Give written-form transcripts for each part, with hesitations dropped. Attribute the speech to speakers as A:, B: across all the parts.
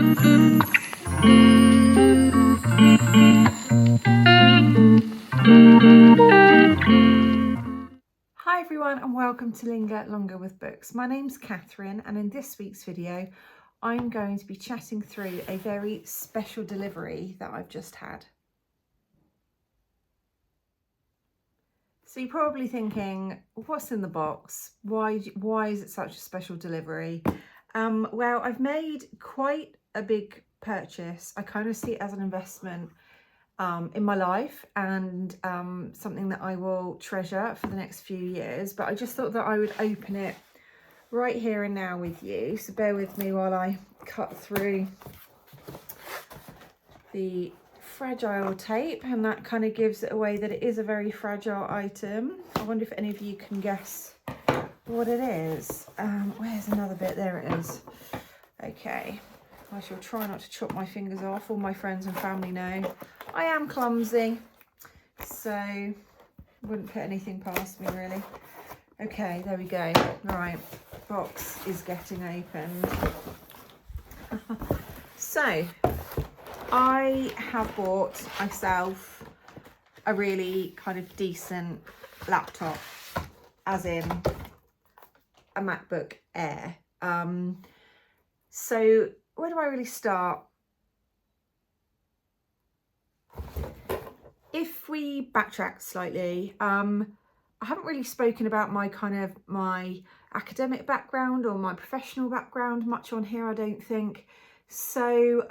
A: Hi everyone and welcome to Linger Longer with Books. My name's Catherine and in this week's video I'm going to be chatting through a very special delivery that I've just had. So you're probably thinking, what's in the box? Why is it such a special delivery? Well, I've made quite a big purchase. I kind of see it as an investment in my life and something that I will treasure for the next few years, but I just thought that I would open it right here and now with you, so bear with me while I cut through the fragile tape, and that kind of gives it away that it is a very fragile item. I wonder if any of you can guess what it is. Where's another bit? There it is. Okay, I shall try not to chop my fingers off. All my friends and family know I am clumsy, so wouldn't put anything past me really. Okay, there we go. Right, box is getting opened. So I have bought myself a really kind of decent laptop, as in a MacBook Air. So where do I really start? If we backtrack slightly, I haven't really spoken about my academic background or my professional background much on here, I don't think. So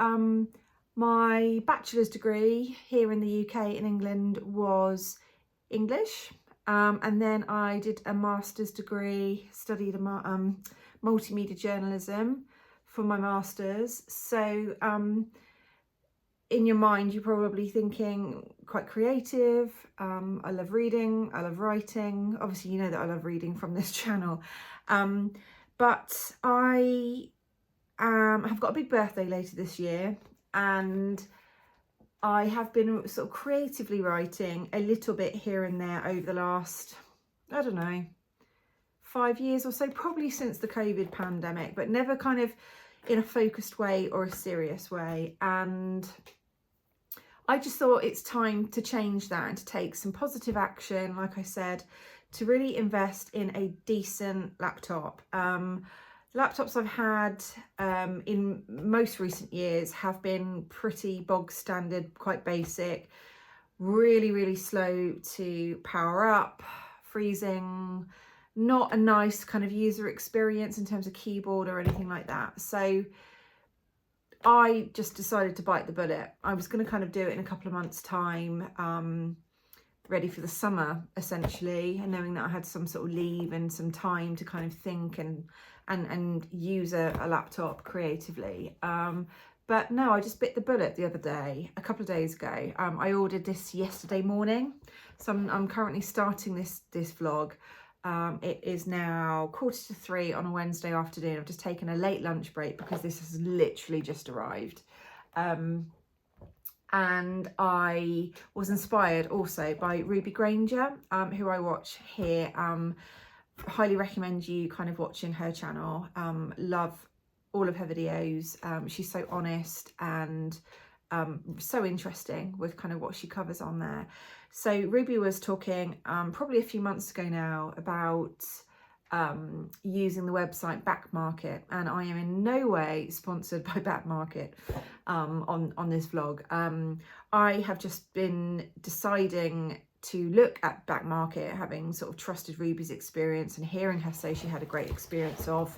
A: my bachelor's degree here in the UK in England was English, and then I did a master's degree, studied multimedia journalism for my master's. So in your mind, you're probably thinking quite creative. I love reading, I love writing. Obviously, you know that I love reading from this channel. But I have got a big birthday later this year, and I have been sort of creatively writing a little bit here and there over the last, I don't know, 5 years or so, probably since the COVID pandemic, but never kind of in a focused way or a serious way. And I just thought it's time to change that and to take some positive action, like I said, to really invest in a decent laptop. Laptops I've had in most recent years have been pretty bog standard, quite basic, really slow to power up, freezing, not a nice kind of user experience in terms of keyboard or anything like that. So I just decided to bite the bullet. I was going to kind of do it in a couple of months' time, ready for the summer, essentially, and knowing that I had some sort of leave and some time to kind of think and use a laptop creatively. But no, I just bit the bullet the other day, a couple of days ago. I ordered this yesterday morning, so I'm currently starting this vlog. It is now 2:45 on a Wednesday afternoon. I've just taken a late lunch break because this has literally just arrived. And I was inspired also by Ruby Granger, who I watch here. Highly recommend you kind of watching her channel. Love all of her videos. She's so honest and so interesting with kind of what she covers on there. So Ruby was talking probably a few months ago now about using the website Backmarket, and I am in no way sponsored by Backmarket on this vlog. I have just been deciding to look at Backmarket, having sort of trusted Ruby's experience and hearing her say she had a great experience of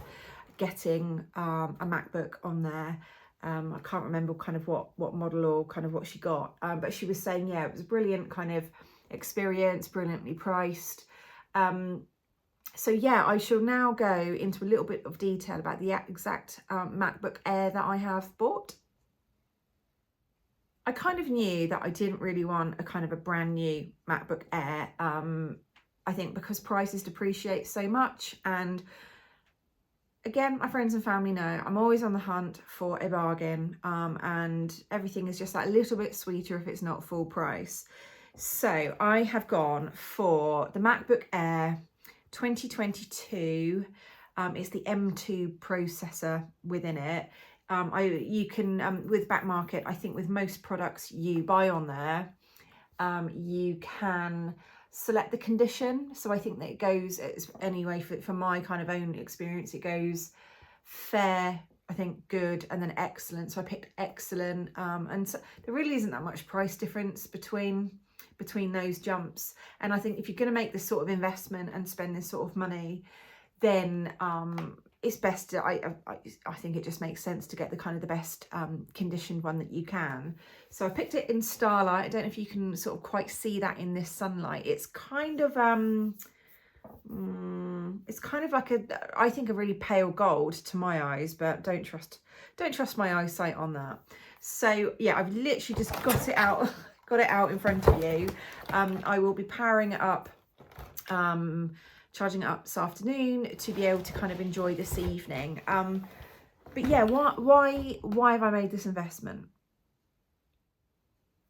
A: getting a MacBook on there. I can't remember kind of what model or kind of what she got, but she was saying, yeah, it was a brilliant kind of experience, brilliantly priced. So yeah, I shall now go into a little bit of detail about the exact MacBook Air that I have bought. I kind of knew that I didn't really want a kind of a brand new MacBook Air. I think because prices depreciate so much, and again, my friends and family know I'm always on the hunt for a bargain, and everything is just that little bit sweeter if it's not full price. So I have gone for the MacBook Air 2022. It's the M2 processor within it. You can, with Back Market, I think with most products you buy on there, you can select the condition. So I think that it goes, anyway, for my kind of own experience, it goes fair, I think good, and then excellent. So I picked excellent, and so there really isn't that much price difference between those jumps. And I think if you're going to make this sort of investment and spend this sort of money, then it's best to, I think it just makes sense to get the kind of the best conditioned one that you can. So I picked it in Starlight. I don't know if you can sort of quite see that in this sunlight. It's kind of it's kind of like I think a really pale gold to my eyes, but don't trust my eyesight on that. So yeah, I've literally just got it out in front of you. I will be powering it up, charging it up this afternoon to be able to kind of enjoy this evening. But yeah, why have I made this investment?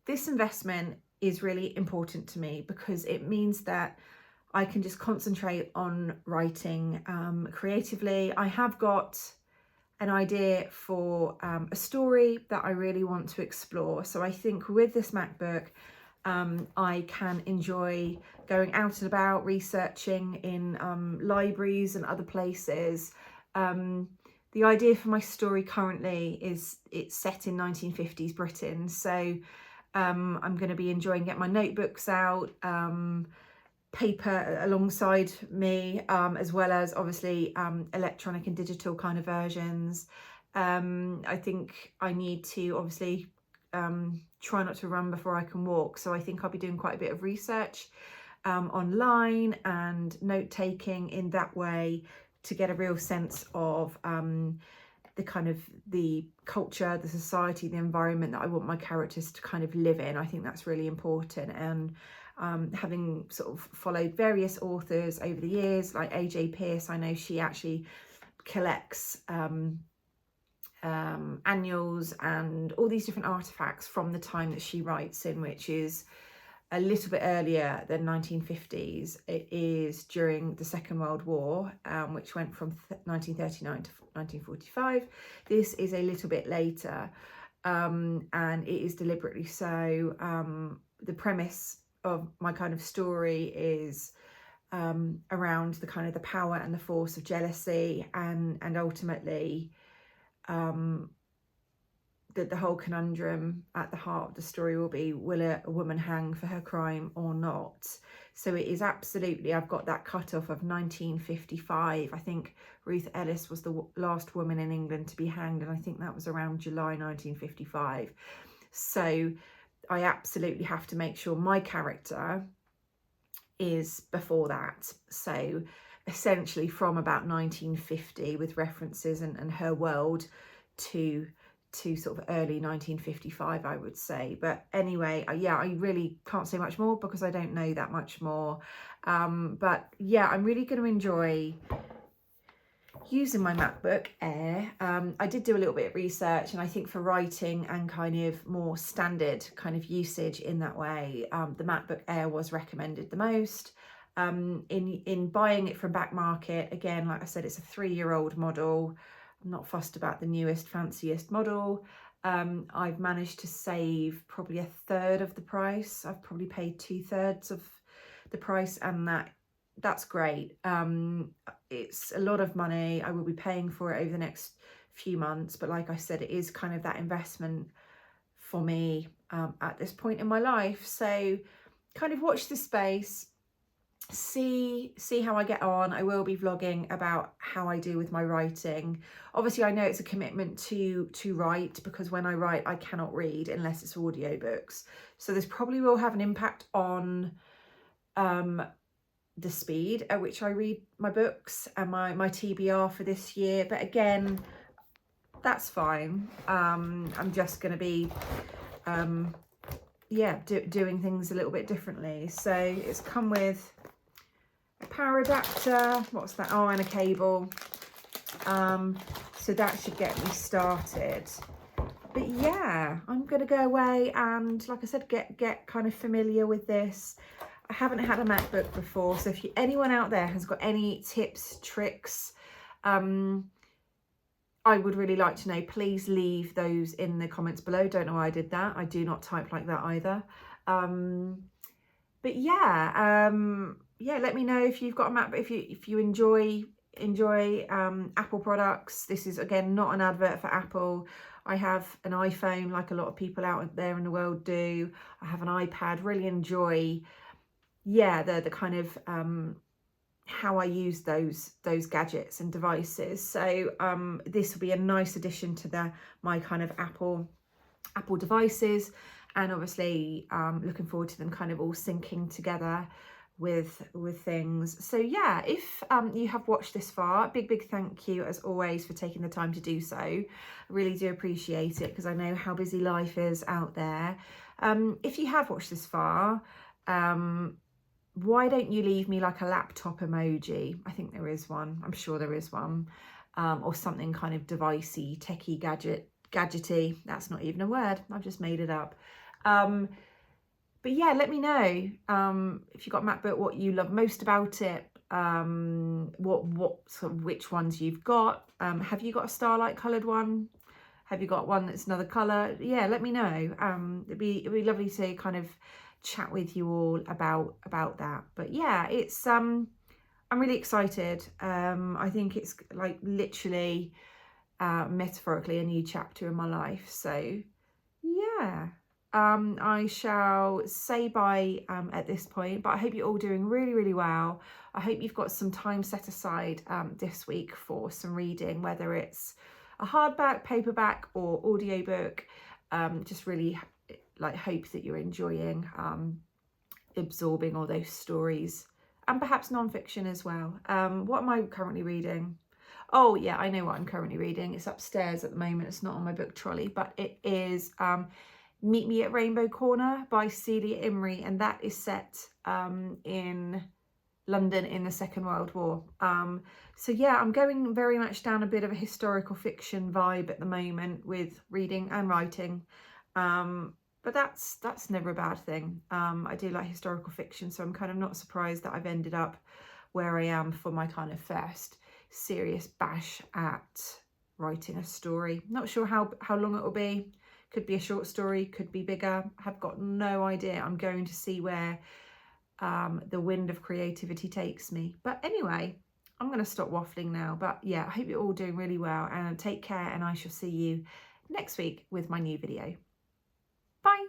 A: This investment is really important to me because it means that I can just concentrate on writing creatively. I have got an idea for a story that I really want to explore. So I think with this MacBook, I can enjoy going out and about, researching in libraries and other places. The idea for my story currently is it's set in 1950s Britain. So I'm going to be enjoying getting my notebooks out, paper alongside me, as well as obviously electronic and digital kind of versions. I think I need to obviously try not to run before I can walk, so I think I'll be doing quite a bit of research online and note taking in that way to get a real sense of the kind of the culture, the society, the environment that I want my characters to kind of live in. I think that's really important. And having sort of followed various authors over the years, like AJ Pierce, I know she actually collects annuals and all these different artifacts from the time that she writes in, which is a little bit earlier than 1950s. It is during the Second World War, which went from 1939 to 1945. This is a little bit later, and it is deliberately so. The premise of my kind of story is around the kind of the power and the force of jealousy, and ultimately that the whole conundrum at the heart of the story will be, will a woman hang for her crime or not? So it is absolutely, I've got that cutoff of 1955. I think Ruth Ellis was the last woman in England to be hanged, and I think that was around July 1955. So I absolutely have to make sure my character is before that. So essentially from about 1950, with references and her world to sort of early 1955, I would say. But anyway, yeah, I really can't say much more because I don't know that much more. But yeah, I'm really going to enjoy using my MacBook Air. I did do a little bit of research, and I think for writing and kind of more standard kind of usage in that way, the MacBook Air was recommended the most. In buying it from Back Market, again, like I said, it's a 3-year-old model. I'm not fussed about the newest, fanciest model. I've managed to save probably a third of the price. I've probably paid 2/3 of the price, and that's great. It's a lot of money. I will be paying for it over the next few months, but like I said, it is kind of that investment for me at this point in my life. So kind of watch this space, see how I get on. I will be vlogging about how I do with my writing. Obviously, I know it's a commitment to write, because when I write, I cannot read unless it's audiobooks. So this probably will have an impact on the speed at which I read my books and my TBR for this year. But again, that's fine. I'm just going to be doing things a little bit differently. So it's come with a power adapter, what's that, oh, and a cable, so that should get me started. But yeah, I'm gonna go away and, like I said, get kind of familiar with this. I haven't had a MacBook before, so if anyone out there has got any tips, tricks, I would really like to know. Please leave those in the comments below. Don't know why I did that. I do not type like that either. But yeah, yeah, let me know if you've got a Mac, if you enjoy Apple products. This is, again, not an advert for Apple. I have an iPhone, like a lot of people out there in the world do. I have an iPad. Really enjoy, yeah, the kind of how I use those gadgets and devices. So this will be a nice addition to my kind of Apple devices, and obviously looking forward to them kind of all syncing together with things. So yeah, if you have watched this far, big thank you as always for taking the time to do so. I really do appreciate it, because I know how busy life is out there. If you have watched this far, why don't you leave me like a laptop emoji? I think there is one. I'm sure there is one. Or something kind of devicey, techie, gadgety. That's not even a word. I've just made it up. But yeah, let me know if you've got a MacBook, what you love most about it. Which ones you've got. Have you got a Starlight coloured one? Have you got one that's another colour? Yeah, let me know. It'd be lovely to kind of chat with you all about that. But yeah, it's I'm really excited. I think it's like literally metaphorically a new chapter in my life. So yeah, I shall say bye at this point, but I hope you're all doing really well. I hope you've got some time set aside this week for some reading, whether it's a hardback, paperback or audiobook. Just really hope that you're enjoying absorbing all those stories, and perhaps non-fiction as well. What am I currently reading? Oh yeah, I know what I'm currently reading. It's upstairs at the moment. It's not on my book trolley, but it is Meet Me at Rainbow Corner by Celia Imrie, and that is set in London in the Second World War. So yeah, I'm going very much down a bit of a historical fiction vibe at the moment with reading and writing. But that's never a bad thing. I do like historical fiction, so I'm kind of not surprised that I've ended up where I am for my kind of first serious bash at writing a story. Not sure how long it will be. Could be a short story, could be bigger. I've got no idea. I'm going to see where the wind of creativity takes me. But anyway, I'm going to stop waffling now. But yeah, I hope you're all doing really well, and take care, and I shall see you next week with my new video. Bye.